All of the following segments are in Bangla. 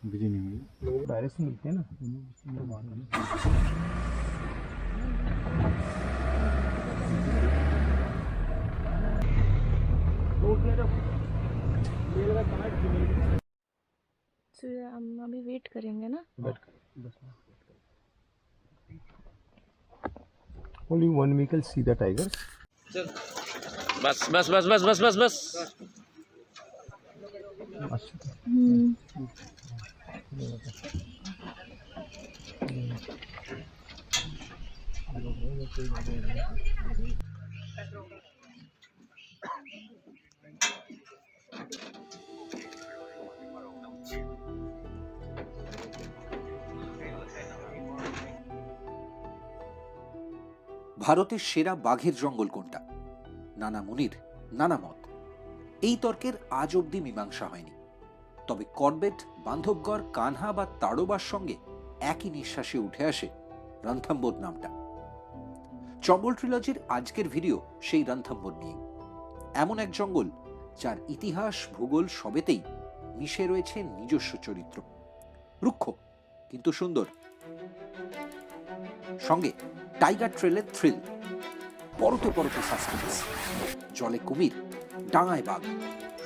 बिजी नहीं हुई, डायरेक्ट से मिलते हैं ना। तो हम अभी वेट करेंगे ना। Only one vehicle see the tiger. बस बस बस बस बस बस बस ভারতের সেরা বাঘের জঙ্গল কোনটা? নানা মুনির নানা মত। এই তর্কের আজ অবধি মীমাংসা হয়নি। তবে করবেট, বান্ধবগড়, কানহা বা তাড়োবার সঙ্গে একই নিঃশ্বাসে উঠে আসে রণথম্বোর নামটা। জঙ্গল ট্রিলজির আজকের ভিডিও সেই রণথম্বোর নিয়ে। এমন এক জঙ্গল যার ইতিহাস, ভূগোল সবেতেই মিশে রয়েছে নিজস্ব চরিত্র। রুক্ষ কিন্তু সুন্দর, সঙ্গে টাইগার ট্রেলের থ্রিল, পরতে পরতে সাসপেন্স, জলে কুমির, ডাঙায় বাঘ,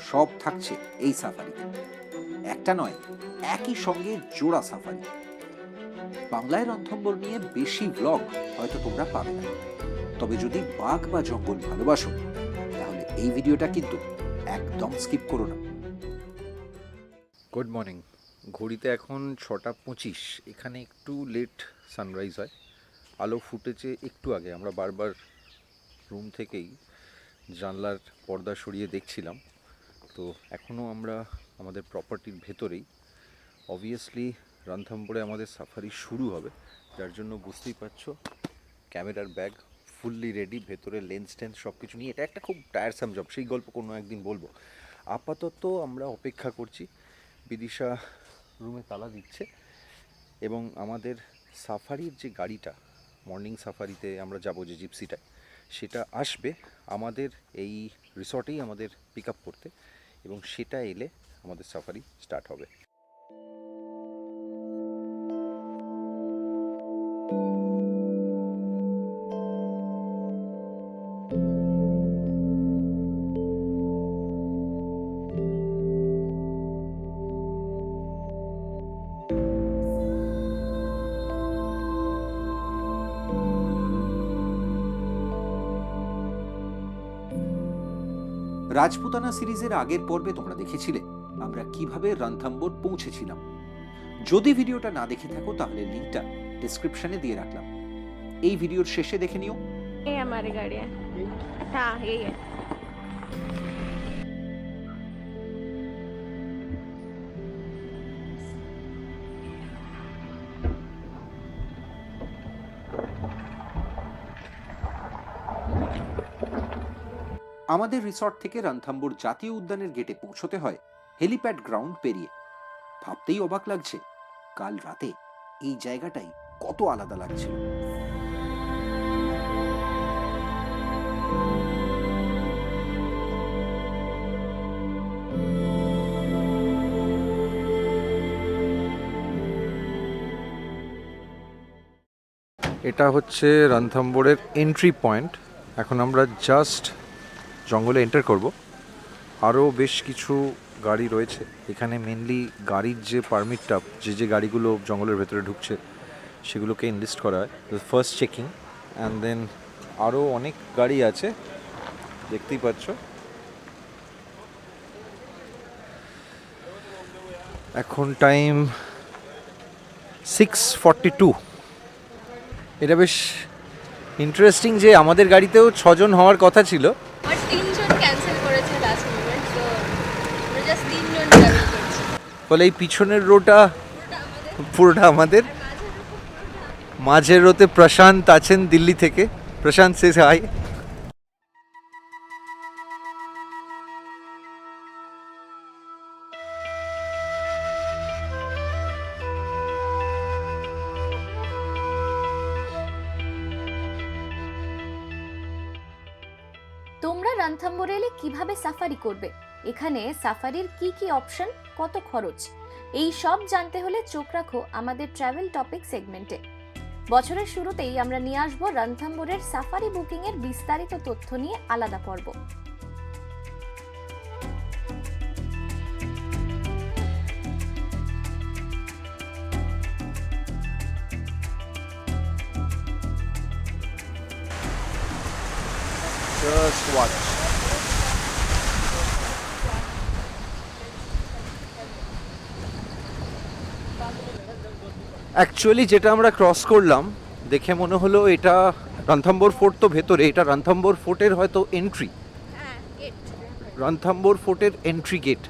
সব থাকছে এই সাফারিতে। একটা নয়, একই সঙ্গে জোড়া সাফারি। বাংলায় রণথম্বর নিয়ে বেশি ব্লগ হয়তো তোমরা পাবে না, তবে যদি বাঘ বা জঙ্গল ভালোবাসো তাহলে এই ভিডিওটা কিন্তু একদম স্কিপ করো না। Good morning. ঘড়িতে এখন 6:25। এখানে একটু লেট সানরাইজ হয়, আলো ফুটেছে একটু আগে। আমরা বারবার রুম থেকেই জানলার পর্দা সরিয়ে দেখছিলাম। তো এখনও আমরা আমাদের প্রপার্টির ভেতরেই। অবভিয়াসলি রণথম্বরে আমাদের সাফারি শুরু হবে, যার জন্য বুঝতেই পারছো ক্যামেরার ব্যাগ ফুললি রেডি, ভেতরে লেন্স টেন্স সব কিছু নিয়ে। এটা একটা খুব টায়ারসাম জব, সেই গল্প কোনো একদিন বলবো। আপাতত আমরা অপেক্ষা করছি। বিদিশা রুমে তালা দিচ্ছে এবং আমাদের সাফারির যে গাড়িটা, মর্নিং সাফারিতে আমরা যাব যে জিপসিটায়, সেটা আসবে আমাদের এই রিসর্টেই আমাদের পিক আপ করতে, এবং সেটা এলে আমাদের সাফারি স্টার্ট হবে। রাজপুতানা সিরিজের আগের পর্বে তোমরা দেখেছিলে আমরা কিভাবে রণথম্বর পৌঁছেছিলাম। যদি ভিডিওটা না দেখে থাকো তাহলে লিঙ্কটা ডেসক্রিপশনে দিয়ে রাখলাম। এই ভিডিওর শেষে দেখে নিও। ये हमारी गाड़ी है। हाँ यही है। আমাদের রিসর্ট থেকে রণথম্বর জাতীয় উদ্যানের গেটে পৌঁছতে হয় হেলিপ্যাড গ্রাউন্ড পেরিয়ে। ভাবতেই অবাক লাগছে কাল রাতে এই জায়গাটাই কত আলাদা লাগছিল। এটা হচ্ছে রণথম্বরের এন্ট্রি পয়েন্ট। এখন আমরা জাস্ট জঙ্গলে এন্টার করব। আরও বেশ কিছু গাড়ি রয়েছে এখানে। মেনলি গাড়ির যে পারমিটটা, যে গাড়িগুলো জঙ্গলের ভেতরে ঢুকছে সেগুলোকে এনলিস্ট করা হয়। ফার্স্ট চেকিং, অ্যান্ড দেন আরও অনেক গাড়ি আছে, দেখতেই পাচ্ছ। এখন টাইম 6:42। এটা বেশ ইন্টারেস্টিং যে আমাদের গাড়িতেও 6 জন হওয়ার কথা ছিল, और 3 জন ক্যান্সেল করেছে লাস্ট মোমেন্ট, তো আমরা জাস্ট 3 জন ট্রাভেল করছি। ফলে এই পিছনের রোটা পুরোটা আমাদের। মাঝের রোতে প্রশান্ত আছেন দিল্লি থেকে। প্রশান্ত সে হাই। তোমরা রণথম্বরে এলে কিভাবে সাফারি করবে এখানে সাফারির কি কি অপশন, কত খরচ, এই সব জানতে হলে চোখ রাখো আমাদের ট্রাভেল টপিক সেগমেন্টে। বছরের শুরুতেই আমরা নিয়ে আসবো রণথম্বোরের সাফারি বুকিং এর বিস্তারিত তথ্য নিয়ে আলাদা পর্ব। Just watch. অ্যাকচুয়ালি যেটা আমরা ক্রস করলাম দেখে মনে হলো এটা রণথম্বোর ফোর্ট, তো ভেতরে এটা রণথম্বোর ফোর্টের হয়তো এন্ট্রি, হ্যাঁ গেট। রণথম্বোর ফোর্টের এন্ট্রি গেট।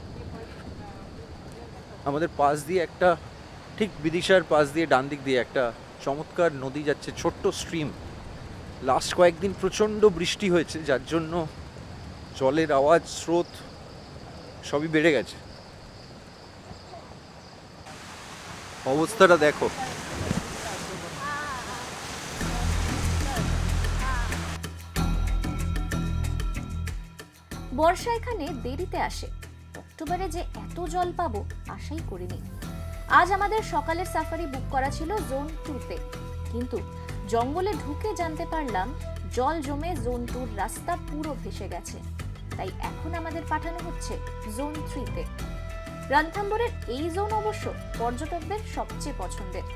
আমাদের পাশ দিয়ে একটা, ঠিক বিদিশার পাশ দিয়ে ডান দিক দিয়ে একটা চমৎকার নদী যাচ্ছে, ছোট্ট স্ট্রিম। লাস্ট কয়েকদিন প্রচণ্ড বৃষ্টি হয়েছে, যার জন্য জলের আওয়াজ, স্রোত সবই বেড়ে গেছে। অবস্থাটা দেখো। বর্ষা এখানে দেরিতে আসে, অক্টোবরে যে এত জল পাবো আশাই করিনি। আজ আমাদের সকালের সাফারি বুক করা ছিল জোন 2-তে, কিন্তু জঙ্গলে ঢুকে জানতে পারলাম জল জমে জোন 2-র রাস্তা পুরো ভেসে গেছে। তাই এখন আমাদের পাঠানো হচ্ছে জোন 3-তে। রণথম্বোরের এই জোন অবশ্য পর্যটকদের সবচেয়ে পছন্দের।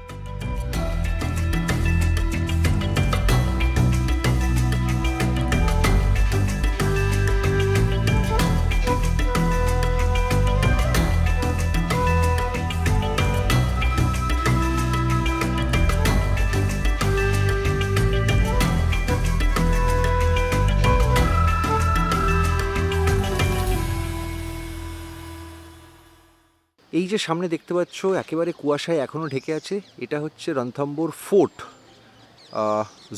এই যে সামনে দেখতে পাচ্ছ একেবারে কুয়াশায় এখনও ঢেকে আছে, এটা হচ্ছে রণথম্বোর ফোর্ট।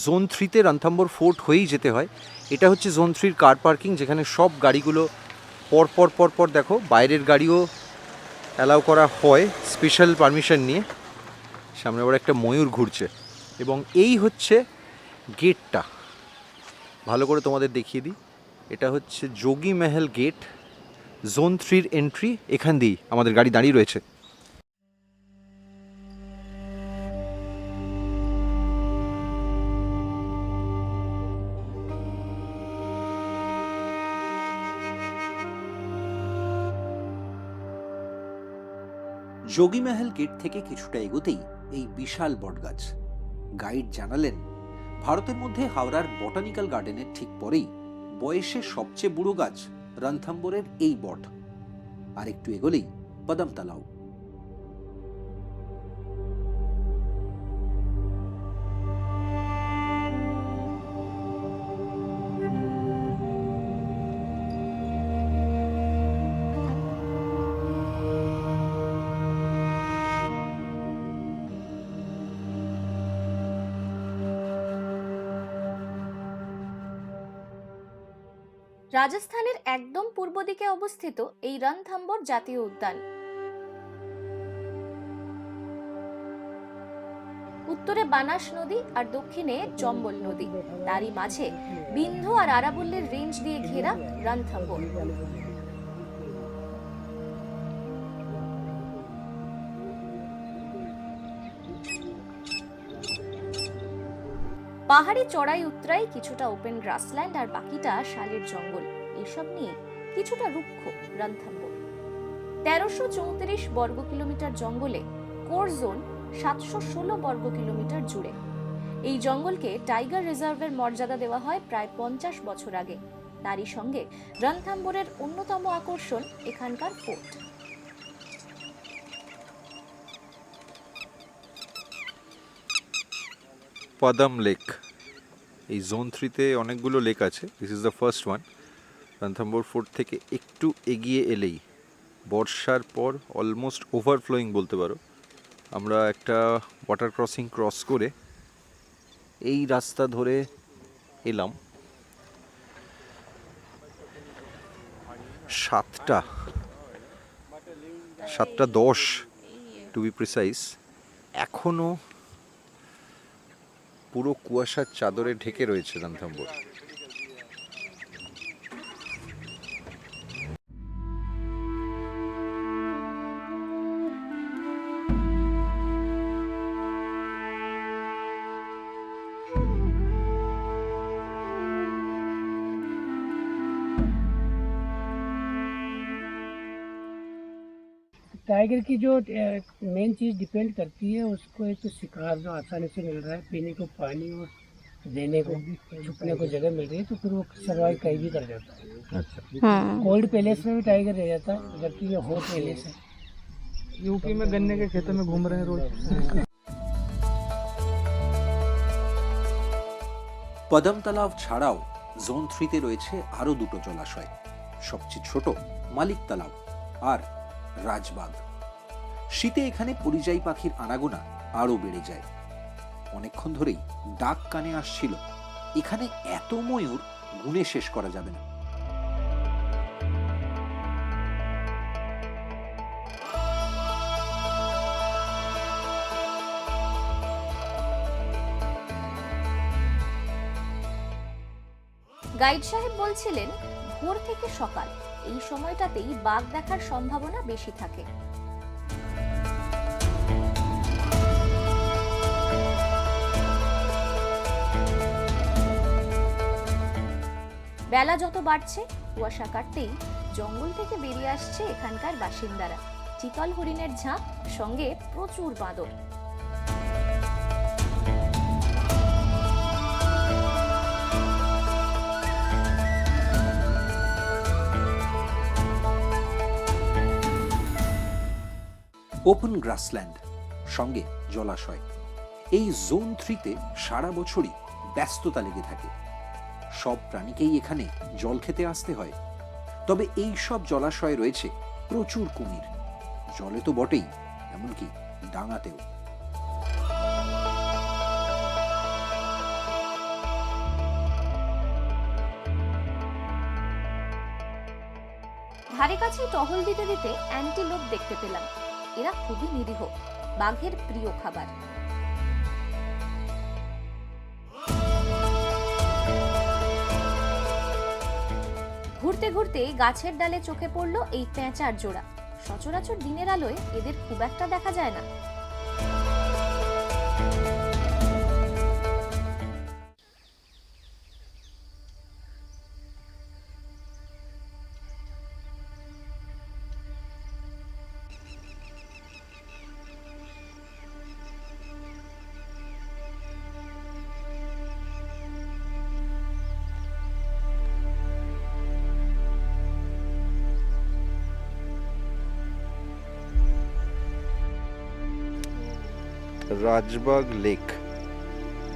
জোন 3-তে রণথম্বোর ফোর্ট হয়েই যেতে হয়। এটা হচ্ছে জোন 3-র কার পার্কিং, যেখানে সব গাড়িগুলো পর দেখো, বাইরের গাড়িও অ্যালাউ করা হয় স্পেশাল পারমিশন নিয়ে। সামনে আবার একটা ময়ূর ঘুরছে। এবং এই হচ্ছে গেটটা, ভালো করে তোমাদের দেখিয়ে দিই। এটা হচ্ছে যোগী মহল গেট, জোন 3-র এন্ট্রি। এখান দিয়েই আমাদের গাড়ি দাঁড়িয়ে রয়েছে। যোগী মহল গেট থেকে কিছুটা এগোতেই এই বিশাল বটগাছ। গাইড জানালেন, ভারতের মধ্যে হাওড়ার বটানিক্যাল গার্ডেনের ঠিক পরেই বয়সে সবচেয়ে বুড়ো গাছ রণথম্বোরের এই বট। আর একটু এগোলেই বাদাম তালাও। রাজস্থানের একদম পূর্ব দিকে অবস্থিত এই রণথম্বোর জাতীয় উদ্যান। উত্তরে বানাস নদী আর দক্ষিণে চম্বল নদী, তারই মাঝে বিন্ধু আর আরাবল্লীর রেঞ্জ দিয়ে ঘেরা রণথম্বোর। পাহাড়ি চড়াই উতরাই, কিছুটা ওপেন গ্রাসল্যান্ড আর বাকিটা শালের জঙ্গল, এসব নিয়ে কিছুটা রুক্ষ রণথম্বোর। 1334 বর্গ কিলোমিটার জঙ্গলে কোর জোন 716 বর্গ কিলোমিটার জুড়ে। এই জঙ্গলকে টাইগার রিজার্ভের মর্যাদা দেওয়া হয় প্রায় 50 বছর আগে। তারই সঙ্গে রণথম্বোরের অন্যতম আকর্ষণ এখানকার ফোর্ট। পাদাম লেক, এই জোন 3-তে অনেকগুলো লেক আছে, this is the first one. Ranthambore fort থেকে একটু এগিয়ে এলেই বর্ষার পর অলমোস্ট ওভারফ্লোয়িং বলতে পারো, আমরা একটা ওয়াটার ক্রসিং ক্রস করে এই রাস্তা ধরে এলাম। 7:10 টু বি প্রিসাইজ। এখনো পুরো কুয়াশার চাদরে ঢেকে রয়েছে রণথম্বোর। टाइगर की जो मेन चीज़ डिपेंड करती है उसको, एक तो शिकार जो आसानी से मिल रहा है, पीने को पानी और देने को छुपने को जगह मिल रही है, तो फिर वो सर्वाइव कहीं भी कर जाता है। अच्छा, कोल्ड पैलेस में भी टाइगर रह जाता है, जबकि ये हॉट पैलेस है। यूपी में गन्ने के खेतों में घूम रहे हैं रोज। পদম তালাব ছাড়াও জোন 3-তে রয়েছে আরো দুটো জলাশয়, সবচেয়ে ছোট মালিক তালাব আর রাজবাগ। শীতে এখানে পরিযায়ী পাখির আনাগোনা আরো বেড়ে যায়। অনেকক্ষণ ধরেই ডাক কানে আসছিল, এখানে এত ময়ূর গুণে শেষ করা যাবে না। গাইড সাহেব বলছিলেন ভোর থেকে সকাল এই সময়টাতেই বাঘ দেখার সম্ভাবনা বেশি থাকে। বেলা যত বাড়ছে কুয়াশা কাটতেই জঙ্গল থেকে বেরিয়ে আসছে এখানকার বাসিন্দারা। চিতল হরিণের ঝাঁক, সঙ্গে প্রচুর বাঁদর। ওপেন গ্রাসল্যান্ড, সঙ্গে জলাশয়। এই জোন 3-তে সারা বছরই ব্যস্ততা লেগে থাকে। সব প্রাণীকেই এখানে জল খেতে আসতে হয়। তবে এই সব জলাশয়ে রয়েছে প্রচুর কুমির, জলে তো বটেই, এমনকি ডাঙাতেও। ধারে কাছে টহল দিতে দিতে অ্যান্টিলোপ দেখতে পেলাম। এরা খুবই নিরীহ, বাঘের প্রিয় খাবার। ঘুরতে ঘুরতে গাছের ডালে চোখে পড়লো এই পেঁচার জোড়া। সচরাচর দিনের আলোয় এদের খুব একটা দেখা যায় না। রাজবাগ লেক,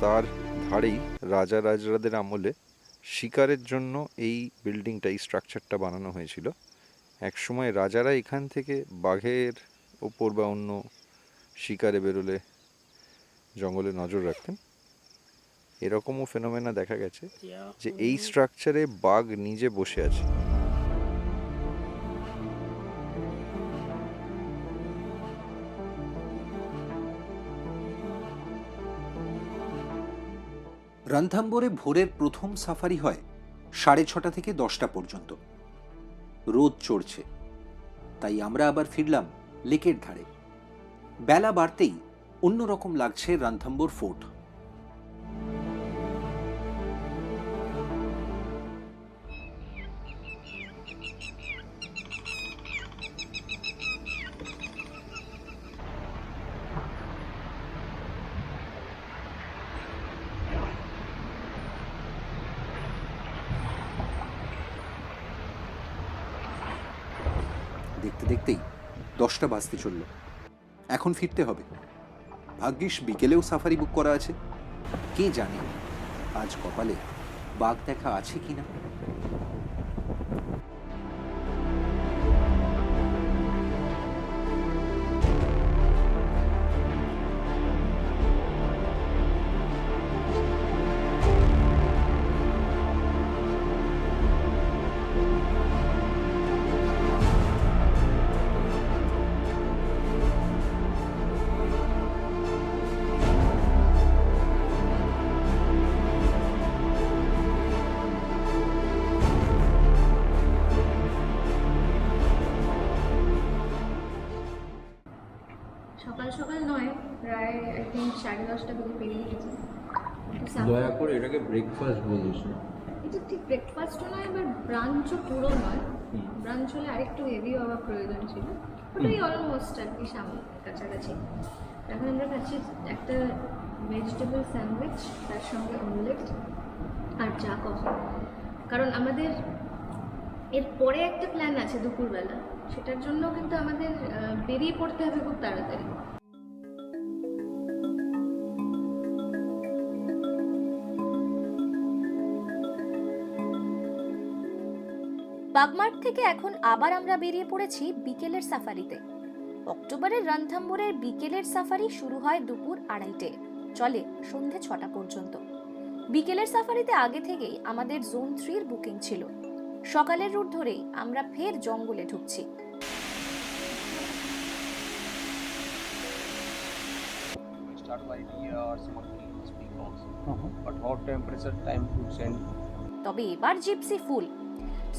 তার ধারেই রাজা রাজরাদের আমলে শিকারের জন্য এই বিল্ডিংটা, এই স্ট্রাকচারটা বানানো হয়েছিল। একসময় রাজারা এখান থেকে বাঘের ওপর বা অন্য শিকারে বেরোলে জঙ্গলে নজর রাখতেন। এরকমও ফেনোমেনা দেখা গেছে যে এই স্ট্রাকচারে বাঘ নিজে বসে আছে। রণথম্বোরে ভোরের প্রথম সাফারি হয় 6:30 থেকে 10টা পর্যন্ত। রোদ চড়ছে, তাই আমরা আবার ফিরলাম লেকের ধারে। বেলা বাড়তেই অন্যরকম লাগছে রণথম্বোর ফোর্ট। দেখতে দেখতেই 10টা বাজতে চলল। এখন ফিরতে হবে। ভাগ্যিস বিকেলেও সাফারি বুক করা আছে। কে জানে আজ কপালে বাঘ দেখা আছে কিনা। সকাল সকাল নয়, প্রায় আই থিঙ্ক 10:30টা বেজে পেরিয়ে গেছে। দয়া করে এটাকে ব্রেকফাস্ট বলিস না। এটা ঠিক ব্রেকফাস্টও নয়, আবার ব্রাঞ্চও পুরো নয়। ব্রাঞ্চ হলে আরেকটু হেভি হওয়া প্রয়োজন ছিল, ওটাই অলমোস্ট আর কি সামনে কাছাকাছি। এখন আমরা খাচ্ছি একটা ভেজিটেবল স্যান্ডউইচ, তার সঙ্গে অমলেট আর চা কফি। কারণ আমাদের এর পরে একটা প্ল্যান আছে দুপুরবেলা, সেটার জন্য কিন্তু আমাদের বেরিয়ে পড়তে হবে খুব তাড়াতাড়ি। বাগমার্ট থেকে এখন আবার আমরা বেরিয়ে পড়েছি বিকেলের সাফারিতে। অক্টোবরের রণথম্বোরের বিকেলের সাফারি শুরু হয় দুপুর 2:30, চলে সন্ধে 6টা পর্যন্ত। বিকেলের সাফারিতে আগে থেকেই আমাদের জোন 3-র বুকিং ছিল। সকালের রুট ধরেই আমরা ফের জঙ্গলে ঢুকছি। Start by idea or monkey speak also. But hot temperature time to send. তবে এবার জিপসি ফুল,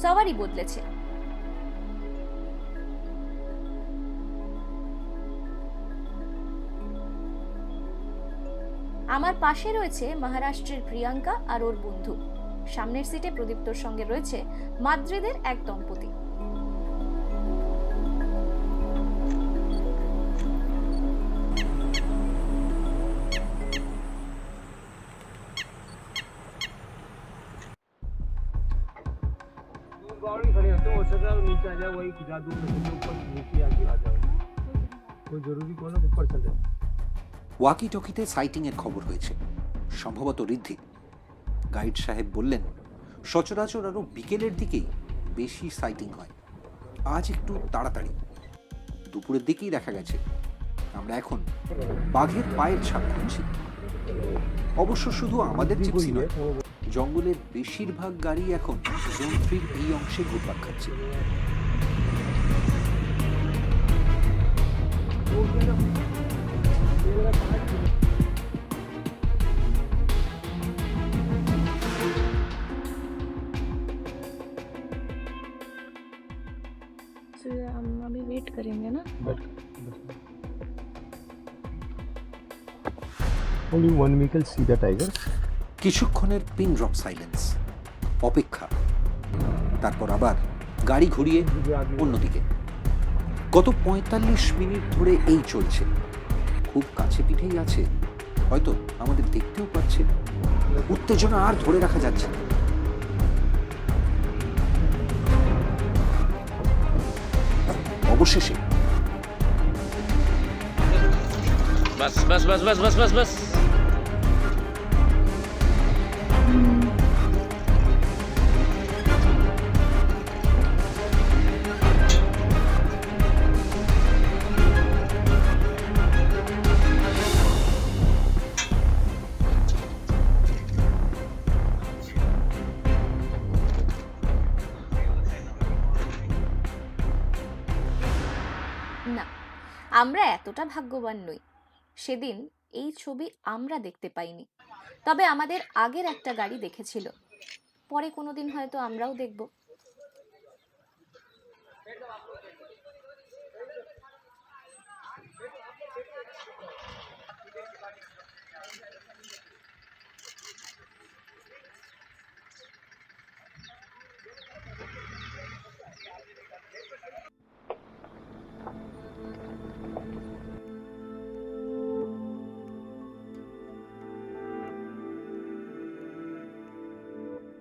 সওয়ারি বদলেছে। আমার পাশে রয়েছে মহারাষ্ট্রের প্রিয়াঙ্কা আর ওর বন্ধু। সামনের সিটে প্রদীপ্তর সঙ্গে রয়েছে মাদ্রিদের এক দম্পতি। गाड़ी खड़ी है तो हो सकता है नीचे आ जाए, वही खुदा दूर से ऊपर नीचे आके आ जाओ, कोई जरूरी कौन है ऊपर चले। ওয়াকি টকিতে সাইটিংয়ের খবর হয়েছে, সম্ভবত ঋদ্ধি। গাইড সাহেব বললেন সচরাচর আরও বিকেলের দিকেই বেশি সাইটিং হয়, আজ একটু তাড়াতাড়ি। দুপুরের দিকেই দেখা গেছে। আমরা এখন বাঘের পায়ের ছাপ খুঁজছি। অবশ্য শুধু আমাদের জিপসি নয়, জঙ্গলের বেশিরভাগ গাড়ি এখন জোন 3-র এই অংশে ঘুরপাক খাচ্ছে। हम अभी वेट करेंगे ना। Only one vehicle see the tiger. কিছুক্ষণের পিন ড্রপ সাইলেন্স, অপেক্ষা, তারপর আবার গাড়ি ঘুরিয়ে অন্যদিকে। গত 45 মিনিট ধরে এই চলছে। খুব কাছে পিঠেই আছে, হয়তো আমাদের দেখতেও পাচ্ছে। উত্তেজনা আর ধরে রাখা যাচ্ছে না। অবশেষে बस बस बस बस बस बस बस না, আমরা এতটা ভাগ্যবান নই। সেদিন এই ছবি আমরা দেখতে পাইনি, তবে আমাদের আগের একটা গাড়ি দেখেছিল। পরে কোনোদিন হয়তো আমরাও দেখব।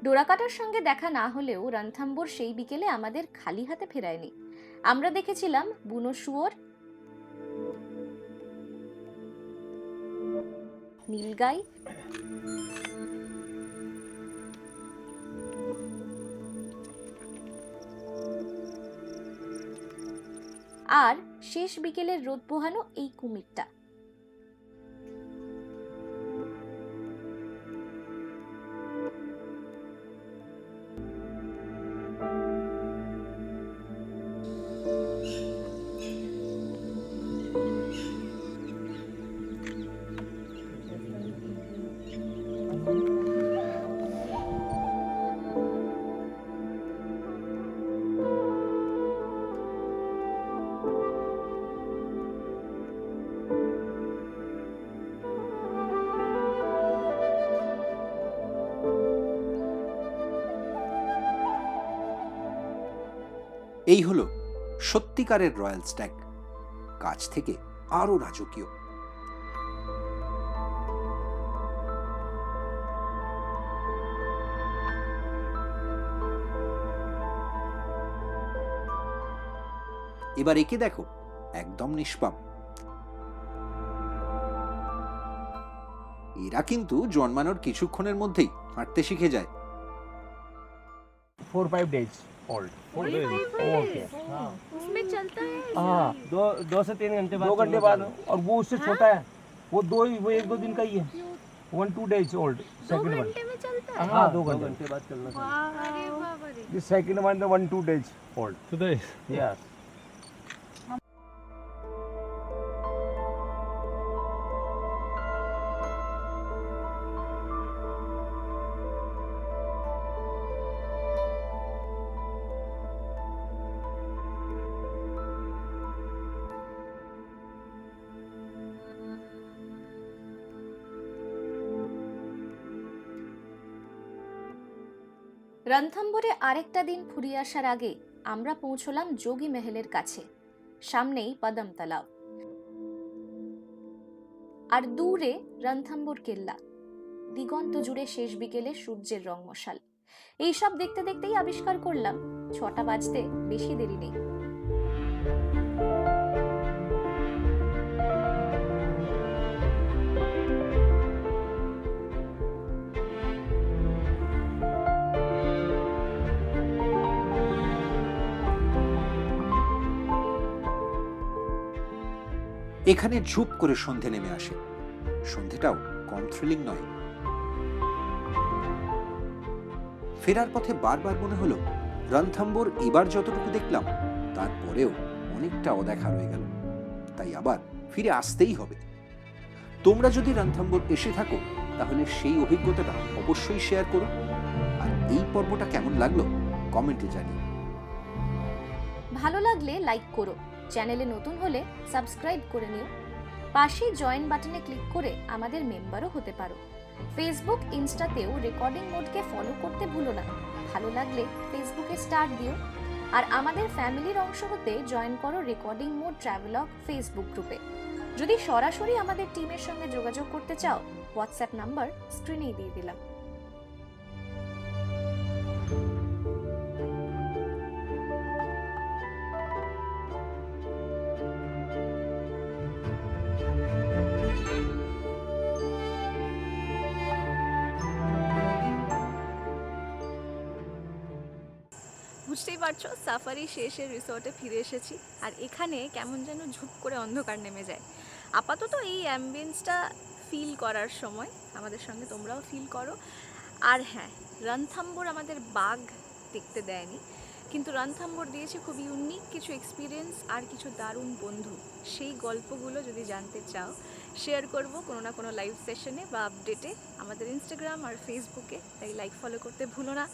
ডোরাকাটার সঙ্গে দেখা না হলেও রণথম্বোর সেই বিকেলে আমাদের খালি হাতে ফেরায়নি। আমরা দেখেছিলাম বুনো শুয়োর, নীলগাই, আর শেষ বিকেলের রোদ পোহানো এই কুমিরটা। এই হলো সত্যিকারের রয়্যাল স্ট্যাগ, কাছ থেকে আরো রাজকীয়। এবার একে দেখো, একদম নিষ্পাপ। এরা কিন্তু জন্মানোর কিছুক্ষণের মধ্যেই হাঁটতে শিখে যায়। 4-5 days old. 4 days. Okay. हाँ. उसमें चलता है हाँ, 2 से 3 घंटे बाद 2 घंटे बाद, और वो उससे छोटा है, वो 1-2 दिन का ही है, 1-2 days old, second one. में चलता हाँ, 2 घंटे बाद चलना चाहिए. अरे बाबा रे। The second one, the 1-2 days old. Today. Yes. রণথম্বরে আরেকটা দিন ফুরিয়ে আসার আগে আমরা পৌঁছলাম যোগী মহলের কাছে। সামনেই পদম তালাব, আর দূরে রণথম্বর কেল্লা। দিগন্ত জুড়ে শেষ বিকেলে সূর্যের রং মশাল। এইসব দেখতে দেখতেই আবিষ্কার করলাম 6টা বাজতে বেশি দেরি নেই। এখানে ঝুপ করে সন্ধে নেমে আসে। সন্ধেটাও কম থ্রিলিং নয়। ফেরার পথে বারবার মনে হলো রণথম্বর এবার যতটুকু দেখলাম তারপরেও অনেকটা অদেখা রয়ে গেল, তাই আবার ফিরে আসতেই হবে। তোমরা যদি রণথম্বর এসে থাকো তাহলে সেই অভিজ্ঞতাটা অবশ্যই শেয়ার করো। আর এই পর্বটা কেমন লাগলো কমেন্টে জানিও। ভালো লাগলে লাইক করো, চ্যানেলে নতুন হলে সাবস্ক্রাইব করে নিও। পাশেই জয়েন বাটনে ক্লিক করে আমাদের মেম্বারও হতে পারো। ফেসবুক, ইনস্টাতেও রেকর্ডিং মোডকে ফলো করতে ভুলো না। ভালো লাগলে ফেসবুকে স্টার দিও। আর আমাদের ফ্যামিলির অংশ হতে জয়েন করো রেকর্ডিং মোড ট্রাভেলগ ফেসবুক গ্রুপে। যদি সরাসরি আমাদের টিমের সঙ্গে যোগাযোগ করতে চাও, হোয়াটসঅ্যাপ নাম্বার স্ক্রিনেই দিয়ে দিলাম। বুঝতেই পারছো, সাফারি শেষে রিসর্টে ফিরে এসেছি। আর এখানে কেমন যেন ঝুপ করে অন্ধকার নেমে যায়। আপাতত এই অ্যাম্বিয়েন্সটা ফিল করার সময় আমাদের সঙ্গে তোমরাও ফিল করো। আর হ্যাঁ, রণথম্বর আমাদের বাঘ দেখতে দেয়নি, কিন্তু রণথম্বর দিয়েছে খুব ইউনিক কিছু এক্সপিরিয়েন্স আর কিছু দারুণ বন্ধু। সেই গল্পগুলো যদি জানতে চাও, শেয়ার করব কোনো না কোনো লাইভ সেশনে বা আপডেটে আমাদের ইনস্টাগ্রাম আর ফেসবুকে। তাই লাইক ফলো করতে ভুলো না।